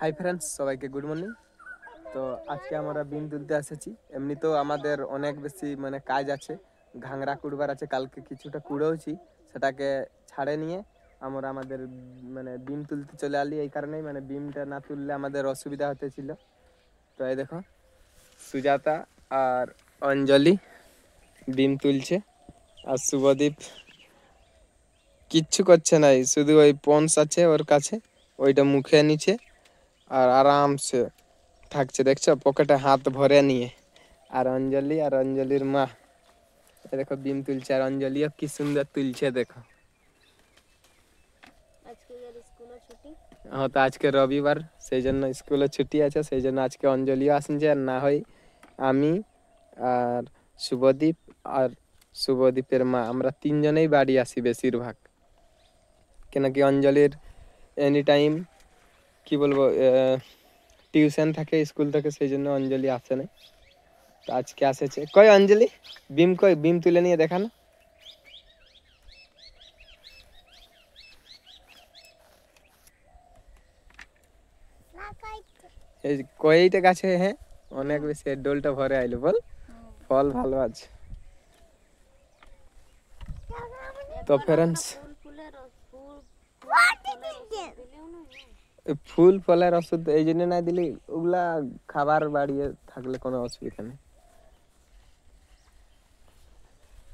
Hi friends, সবাইকে good morning. তো আজকে আমরা বিম তুলতে এসেছি। এমনি তো আমাদের অনেক বেশি কাজ আছে, ঘাংরা কুড়বার আছে। কালকে কিছুটা কুড়েওছি, সেটাকে ছাড়ে নিয়ে আমরা আমাদের বিম তুলতে চলে আলি। এই কারণেই বিমটা না তুললে আমাদের অসুবিধা হতেছিল। তো এই দেখো, সুজাতা আর অঞ্জলি বিম তুলছে, আর শুভদীপ কিচ্ছু করছে না, শুধু ওই পন্স আছে ওর কাছে, ওইটা মুখে নিচে আর আরামসে থাকছে। দেখছো, পকেটে হাত ভরে নিয়ে। আর অঞ্জলির মা দেখো বিম তুলছে, আর অঞ্জলিও কি সুন্দর তুলছে দেখো। হ্যাঁ, তো আজকে রবিবার, সেই জন্য স্কুলে ছুটি আছে, সেই জন্য আজকে অঞ্জলিও আসছে। আর না হয় আমি আর শুভদীপ আর শুভদীপের মা, আমরা তিনজনেই বাড়ি আসি বেশিরভাগ। কেন কি অঞ্জলির এনি টাইম কি বলবো টিউশন থাকে স্কুল থেকে, সেই জন্য অঞ্জলি আসে না। তো আজকে আসেছে। কই অঞ্জলি, বিম তুলে নিয়ে দেখানো। এই কয়টা গাছে, হ্যাঁ অনেক বেশি, ডোলটা ভরে আইলো। বল, ফল ভালো আছে। তো ফ্রেন্ডস, ফুল ফলের ওষুধ এই জন্য না দিলি, ওগুলা খাবার বাড়িয়ে থাকলে কোনো অসুবিধা নেই।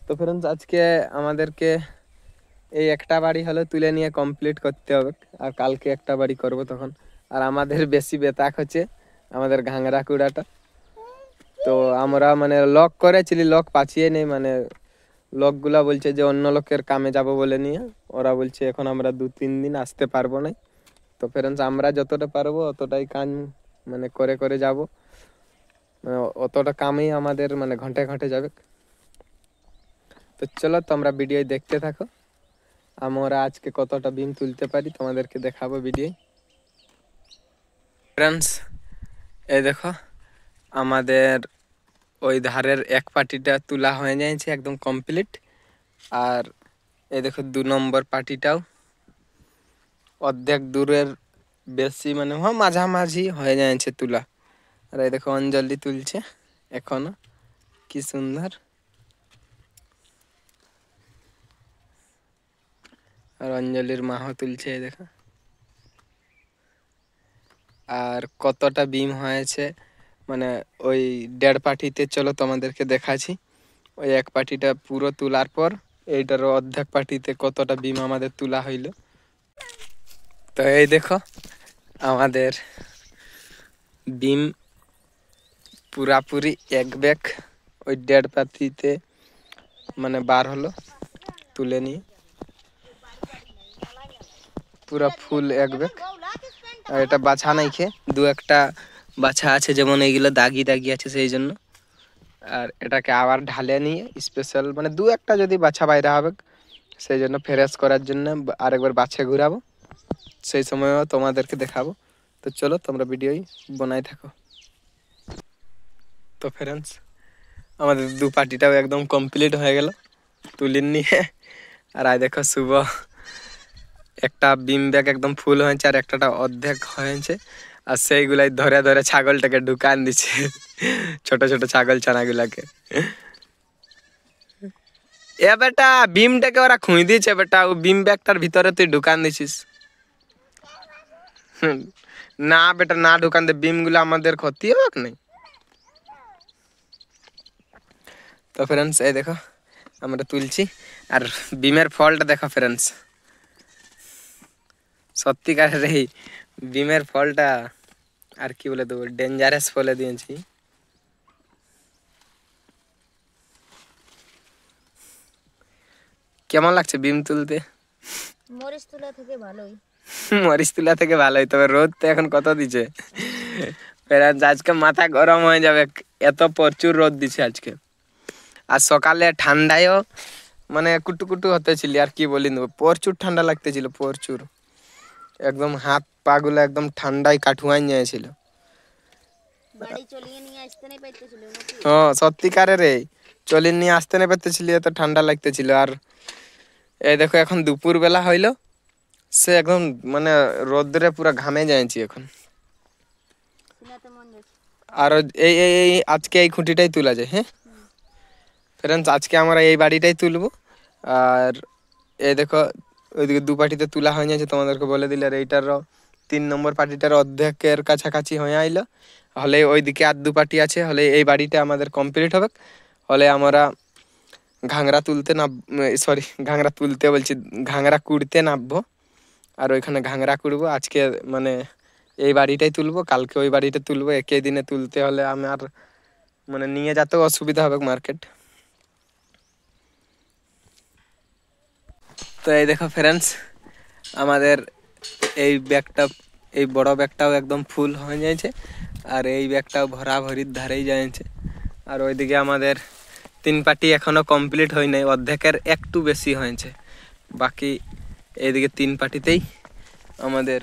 তো ফ্রেন্ডস, আজকে আমাদেরকে এই একটা বাড়ি হলে তুলে নিয়ে কমপ্লিট করতে হবে, আর কালকে একটা বাড়ি করব তখন। আর আমাদের বেশি বেতাক হচ্ছে আমাদের ঘাংরা কুড়াটা। তো আমরা লক করেছিলি, লক পাচ্ছিয়ে নেই। লোকগুলা বলছে যে অন্য লোকের কামে যাব বলে নিয়ে, ওরা বলছে এখন আমরা 2-3 দিন আসতে পারবো না। তো ফ্রেন্ডস, আমরা যতটা পারবো অতটাই কাজ করে করে যাব। অতটা কামেই আমাদের ঘন্টায় ঘন্টায় যাবে। তো চলো, তোমরা ভিডিও দেখতে থাকো। আমরা আজকে কতটা বিম তুলতে পারি তোমাদেরকে দেখাবো ভিডিও। ফ্রেন্ডস, এই দেখো, আমাদের ওই ধারের এক পাটিটা তোলা হয়ে যাচ্ছে একদম কমপ্লিট। আর এই দেখো 2 নম্বর পাটিটাও অর্ধেক দূরের বেশি, মাঝামাঝি হয়ে যাচ্ছে তুলা। আর এই দেখো অঞ্জলি তুলছে এখনো, কি সুন্দর। আর অঞ্জলির মাও তুলছে, এই দেখো। আর কতটা বিম হয়েছে ওই 1.5 পাটিতে, চলো তোমাদেরকে দেখাচ্ছি। ওই এক পাটিটা পুরো তোলার পর এইটার অর্ধেক পাটিতে কতটা বিম আমাদের তোলা হইল। তো এই দেখো, আমাদের বিম পুরাপুরি এক ব্যাগ ওই 1.5 পাটিতে বার হলো, তুলে নিয়ে পুরা ফুল এক ব্যাগ। আর এটা বাছা নাই খেয়ে, 2-1টা বাছা আছে, যেমন এইগুলো দাগি দাগি আছে সেই জন্য। আর এটাকে আবার ঢালে নিয়ে স্পেশাল 2-1টা যদি বাছা বাইরে হবে, সেই জন্য ফ্রেশ করার জন্য আরেকবার বাছে ঘুরাবো, সেই সময়ও তোমাদেরকে দেখাবো। তো চলো, তোমরা ভিডিওই বানাই থাকো। তো ফ্রেন্ডস, আমাদের 2 পাটিটাও একদম কমপ্লিট হয়ে গেল তুলির নিয়ে। আর আই দেখো, শুভ একটা বিম ব্যাগ একদম ফুল হয়েছে, আর একটা অর্ধেক হয়েছে। আর সেইগুলাই ধরে ধরে ছাগলটাকে ঢুকান দিচ্ছে, ছোট ছোট ছাগল ছানাগুলাকে। এ বেটা, বিমটাকে ওরা খুঁই দিয়েছে বেটা, ও বিম ব্যাগটার ভিতরে তুই ঢুকান দিছিস। না বেটা, না ঢুকান দে, বিম গুলো আমাদের ক্ষতি হোক নাই। তো ফ্রেন্ডস, এই দেখো আমরা তুলছি, আর বিমের ফলটা দেখো ফ্রেন্ডস। সত্যিকারের এই বিমের ফলটা আর কি বলে দেবো, ডেঞ্জারাস ফলে দিয়েছি। কেমন লাগছে বিম তুলতে? মরিচ তুলা থেকে ভালোই। মরিচ তুলা থেকে ভালোই, তবে রোদ তো এখন কত দিছে। আজকে মাথা গরম হয়ে যাবে, এত প্রচুর রোদ দিছে আজকে। আর সকালে ঠান্ডায়ও কুটু কুটু হতেছিল, আর কি বলি দেবো, প্রচুর ঠান্ডা লাগতেছিল, প্রচুর। একদম হাত পা গুলো একদম ঠান্ডায় কাঠুয়াই যাচ্ছিল। বাড়ি চলিয়ে নিয়ে আসতে নাই পাইতেছিল নাকি? হ্যাঁ, সত্যিকারের রে, চলিয়ে নিয়ে আসতে না পারতেছিল, এত ঠান্ডা লাগতেছিল। আর এই দেখো, এখন দুপুর বেলা হইলো, সে একদম রোদ্রে পুরো ঘামে যাচ্ছি এখন। শুনাতে মন যাচ্ছে। আর এই আজকে এই খুঁটিটাই তোলা যায়। হ্যাঁ ফ্রেন্ডস, আজকে আমরা এই বাড়িটাই তুলবো। আর এই দেখো ওইদিকে দু পাটিতে তোলা হয়ে যাচ্ছে, তোমাদেরকে বলে দিলে। আর এইটারও 3 নম্বর পাটিটার অর্ধেকের কাছাকাছি হয়ে আইলো। হলে ওইদিকে আর 2 পাটি আছে, হলে এই বাড়িটা আমাদের কমপ্লিট হবে। হলে আমরা ঘাংরা তুলতে সরি ঘাংরা তুলতে বলছি, ঘাংরা কুড়তে নামবো। আর ওইখানে ঘাংরা কুড়বো। আজকে মানে এই বাড়িটাই তুলবো, কালকে ওই বাড়িটা তুলবো। একই দিনে তুলতে হলে আমার মানে নিয়ে যেতেও অসুবিধা হবে মার্কেট। তো এই দেখো ফ্রেন্ডস, আমাদের এই ব্যাগটা, এই বড় ব্যাগটাও একদম ফুল হয়ে যাচ্ছে। আর এই ব্যাগটাও ভরাভরির ধারেই যাচ্ছে। আর ওইদিকে আমাদের 3 পাটি এখনো কমপ্লিট হয় নাই, অর্ধেকের একটু বেশি হয়েছে বাকি। এইদিকে 3 পাটিতেই আমাদের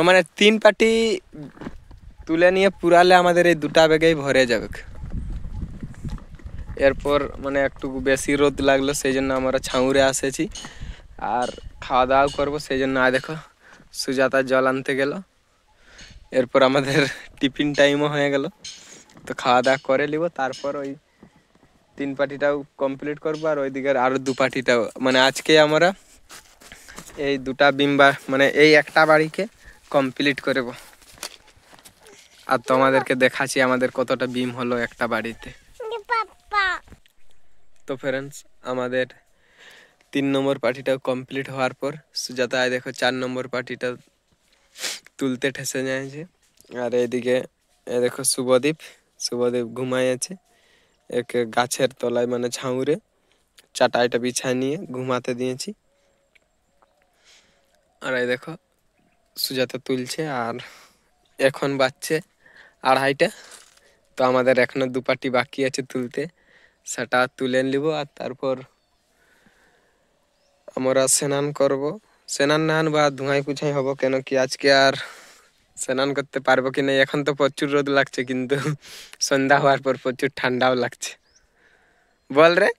মানে 3 পাটি তুলে নিয়ে পুরালে আমাদের এই 2টা ব্যাগেই ভরে যাবে। এরপর মানে একটু বেশি রোদ লাগলো, সেই জন্য আমরা ছাউরে এসেছি আর খাওয়া দাওয়া করবো। সেই জন্য দেখো সুজাতা জল আনতে গেল। এরপর আমাদের টিফিন টাইমও হয়ে গেল, তো খাওয়া দাওয়া করে নিব। তারপর ওই 3 পাটিটাও কমপ্লিট করবো। আর ওইদিকের আরো 2 পাটিটাও মানে আজকে আমরা এই 2টা বিম্বা মানে এই একটা বাড়িকে কমপ্লিট করব। আর তোমাদেরকে দেখাচ্ছি আমাদের কতটা বিম হলো একটা বাড়িতে। তো ফ্রেন্ডস, আমাদের 3 নম্বর পাটিটাও কমপ্লিট হওয়ার পর সুজাতা দেখো 4 নম্বর পাটিটা তুলতে ঠেসে যাচ্ছে। আর এইদিকে দেখো শুভদীপ ঘুমাই আছে এক গাছের তলায়, মানে ছাউরে চাটাইটা বিছায় নিয়ে ঘুমাতে দিয়েছি। আর এই দেখো সুজাতা তুলছে। আর এখন বাজছে 2:30। তো আমাদের এখনো 2 পাটি বাকি আছে তুলতে, সেটা তুলে নিব। আর তারপর আমরা স্নান করব। স্নান নান বা ধুঁয়াই পুছাই হব, কেন কি আজকে আর স্নান করতে পারবো কি না। এখন তো প্রচুর রোদ লাগছে, কিন্তু সন্ধ্যা হওয়ার পর প্রচুর ঠান্ডাও লাগছে। বল রে,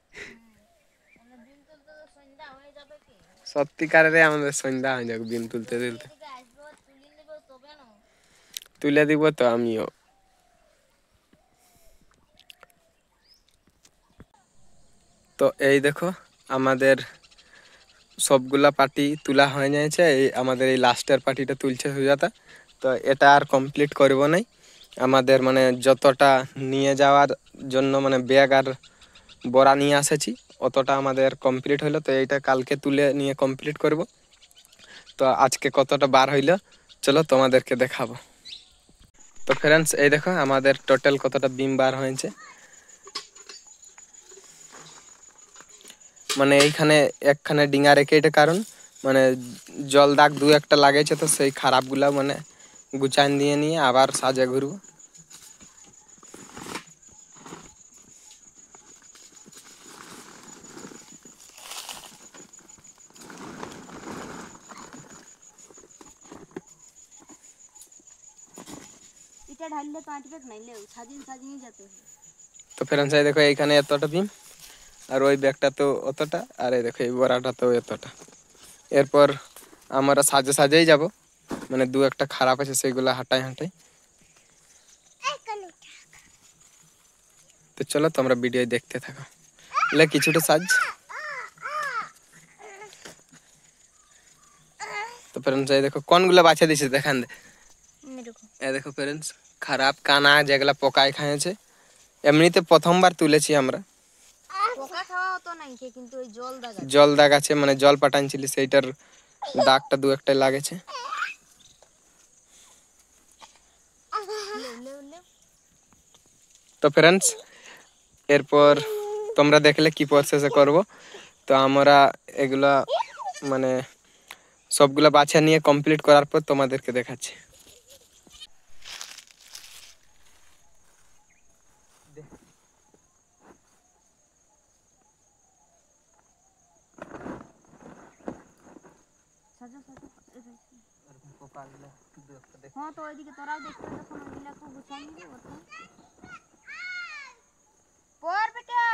সত্যিকারে আমাদের সন্ধ্যা হয়ে যাবে বিম তুলতে তুলতে। তুলে দিব তো আমিও। তো এই দেখো আমাদের সবগুলা পাটি তোলা হয়ে যাচ্ছে। এই আমাদের এই লাস্টের পাটিটা তুলছে সুজাতা। তো এটা আর কমপ্লিট করব নাই। আমাদের মানে যতটা নিয়ে যাওয়ার জন্য মানে ব্যাগ আর বড়া নিয়ে এসেছি অতটা আমাদের কমপ্লিট হইলো। তো এইটা কালকে তুলে নিয়ে কমপ্লিট করব। তো আজকে কতটা বার হইলো চলো তোমাদেরকে দেখাবো। তো ফ্রেন্ডস, এই দেখো আমাদের টোটাল কতটা বিম বার হয়েছে। মানে এইখানে একখানে ডিঙা রেখে, এটা কারণ মানে জল দাগ 2-1টা লাগেছে, তো সেই খারাপগুলা মানে গুছান দিয়ে নিয়ে আবার সাজে ঘুরবো। এটা ঢাললে তো আটবে না, লেও সাজিয়ে সাজিয়ে যেতে হবে। তো ফ্রেন্ডস, এই দেখো এইখানে এতটা বিম, আর ওই ব্যাগটা তো অতটা, আর এই দেখো এই বড়াটা তো এতটা। এরপর আমরা সাজে সাজেই যাব, মানে 2-1টা খারাপ আছে সেইগুলো হাঁটাই হাঁটাই। তো চলো তোমরা ভিডিও দেখতে থাকো। লে কিছুটা সাজ। তো ফ্রেন্ডস, এই দেখো কোনগুলো বাছা দিছে দেখান দে। এই দেখো ফ্রেন্ডস, খারাপ কানা যেগুলা পোকায় খাইছে। এমনিতে প্রথমবার তুলেছি আমরা। পোকা খাওয়া হতো না, কিন্তু ওই জল দাগ আছে, মানে জল পাঠানছিলি সেইটার দাগটা 2-1টাই লাগেছে। তো ফ্রেন্ডস, এরপর তোমরা দেখলে কি প্রসেসে করব। তো আমরা এগুলা মানে সবগুলা বাছা নিয়ে কমপ্লিট করার পর তোমাদেরকে দেখাচ্ছি। হ্যাঁ, তো ওইদিকে তোরাও দেখতে যখন ওইগুলা একটু গুছাই নিবি ওটা পর বেটা।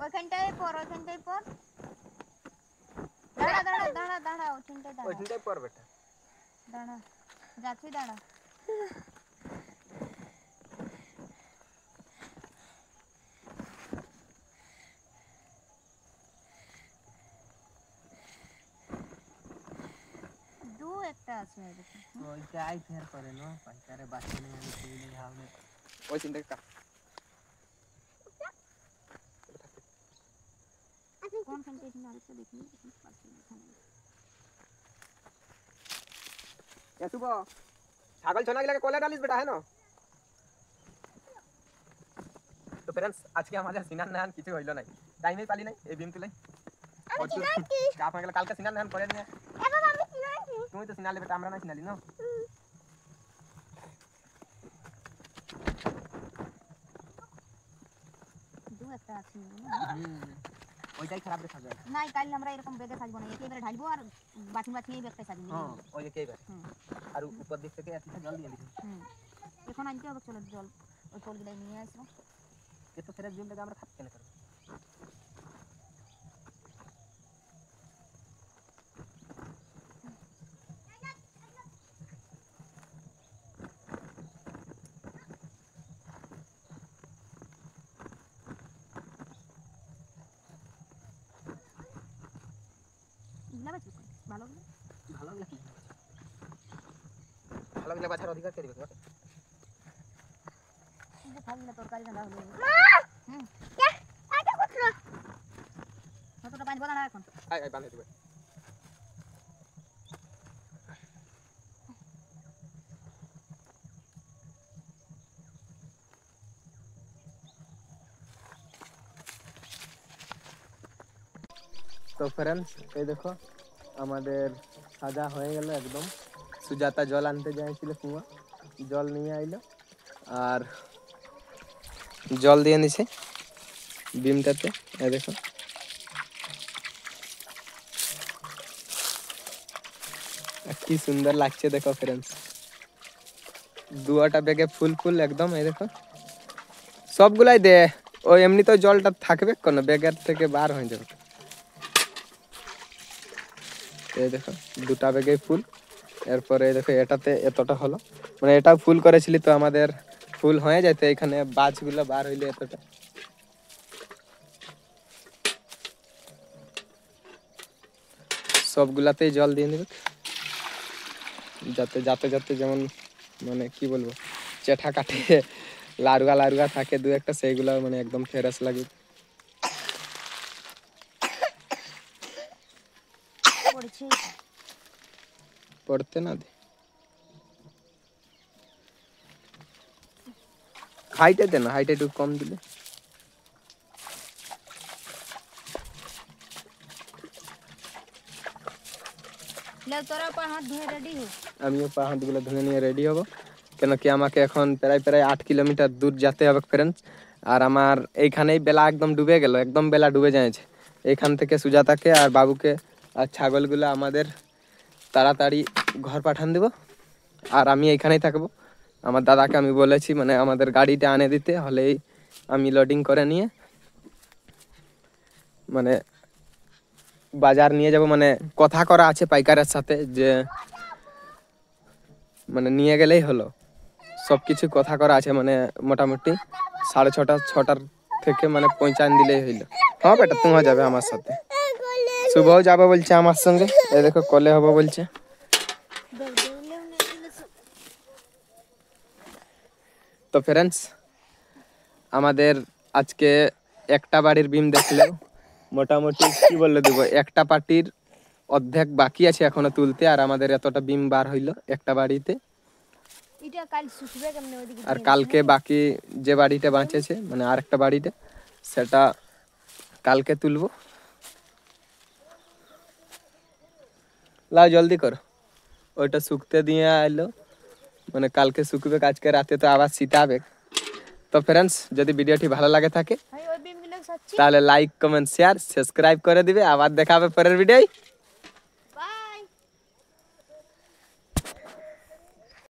ওইখানটায় পর দাঁড়া ওইখানটায় দাঁড়া ওইখানটাই পর বেটা। দাঁড়া যাচ্ছি দাঁড়া দু একটা আছে দেখো ওইটাই ফের করে নো পাইকারে বাঁচে নেই আমি তুইলে ভাবলে ওই চিন্তাকে কাট। কোনখানটায় এখানে আরেকটা দেখি পাচ্ছি না এখানে এ শুভ ছাগল ছোনা গিলাকে কোলে ডালিস বেটা है ना। তো फ्रेंड्स আজকে আমাদের সিনান নান কিছু হইলো নাই, টাইমই পালি নাই এই বিম তুলে কাপ হয়ে গেল। কালকে সিনান নান করে নিয়ে তুমি তো সিনালে বেটা, আমরা না সিনালি না। দু একটা আছে ওইটাই খারাপ রে সাজা। নাই কাল আমরা এরকম বেগে সাজবো না একেবারে ঢালবো আর বাছি এই ব্যাগটা সাজিয়ে হ্যাঁ নিয়ে ওই একই বার আর উপর দিক থেকে এত জল দিয়ে দিবি। এখন আনতে হবে চলো জল ওই টলগুলাই নিয়ে আসবো এত ফেরার জলটাকে আমরা খাপ কেন করব? ভালো ভালো লাগে ভালো গিলা বাছার অধিকার কে দিবে তোমাকে? কিন্তু থাকলে তরকারি রান্না হলো কতটা পানি বলা না এখন আয় আয় বাঁধে দিবে। তো फ्रेंड्स এই দেখো আমাদের সাজা হয়ে গেল একদম। সুজাতা জল আনতে যাইছিল কুয়া, জল নিয়ে আইলো আর জল দিয়ে নিছে বিমটাতে। এই দেখো কি সুন্দর লাগছে দেখো फ्रेंड्स, দুয়াটা ব্যাগে ফুল ফুল একদম। এই দেখো সবগুলাই দে, ও এমনি তো জলটা থাকবে কোন ব্যাগের থেকে বার হয়ে যাবে। এই দেখো দুটা ব্যাগে ফুল, এরপরে দেখো এটাতে এতটা হলো, মানে এটা ফুল করেছিলি তো আমাদের ফুল হয়ে যেতে এখানে বাজগুলো বার হইলে এতটা। সবগুলাতেই জল দিয়ে নেবে যাতে যাতে যাতে যেমন মানে কি বলবো চেঠা কাটে লারুয়া লারুয়া থাকে দু একটা, সেইগুলো মানে একদম ফ্রেশ লাগে। পড়ছে পড়তে না দে, হাইটে দে না, হাইটে একটু কম দিলে। লে তোরা পা হাত ধুয়ে রেডি হ আমিও পা হাতগুলো ধুয়ে নিয়ে রেডি হব, কেন কি আমাকে এখন প্রায় প্রায় 8 কিলোমিটার দূর যেতে হবে फ्रेंड्स। আর আমার এইখানেই বেলা একদম ডুবে গেল, একদম বেলা ডুবে যাচ্ছে। এইখান থেকে সুজাতাকে আর বাবুকে আর ছাগলগুলো আমাদের তাড়াতাড়ি ঘর পাঠান দেব, আর আমি এইখানেই থাকবো। আমার দাদাকে আমি বলেছি মানে আমাদের গাড়িটা আনে দিতে, হলেই আমি লোডিং করে নিয়ে মানে বাজার নিয়ে যাব। মানে কথা করা আছে পাইকারের সাথে যে মানে নিয়ে গেলেই হলো, সব কিছু কথা করা আছে। মানে মোটামুটি 6:30-6টার থেকে মানে পৌঁছান দিলেই হইলো। হ্যাঁ বেটা তুমিও যাবে আমার সাথে, শুভও যাবে বলছে আমার সঙ্গে। এই দেখো কলে হবো বলছে। তো फ्रेंड्स আমাদের আজকে একটা বাড়ির বিম দেখলেও মোটামুটি কি বললে দেবো, একটা পার্টির অর্ধেক বাকি আছে এখনো তুলতে, আর আমাদের এতটা বিম বার হইলো একটা বাড়িতে। এটা কাল শুকবে কেমনে ওইদিকে আর কালকে বাকি যে বাড়িটা বাঁচেছে মানে আরেকটা বাড়িতে, সেটা কালকে তুলবো। লাও জলদি করো, ওইটা শুকতে দিয়ে আইলো মানে কালকে শুকবে, আজকে রাতে তো আবার শীতাবে। তো फ्रेंड्स যদি ভিডিওটি ভালো লাগে থাকে ভাই ওই বিমগুলো সাচ্ছি তাহলে লাইক কমেন্ট শেয়ার সাবস্ক্রাইব করে দিবে। আবার দেখা হবে পরের ভিডিওয়।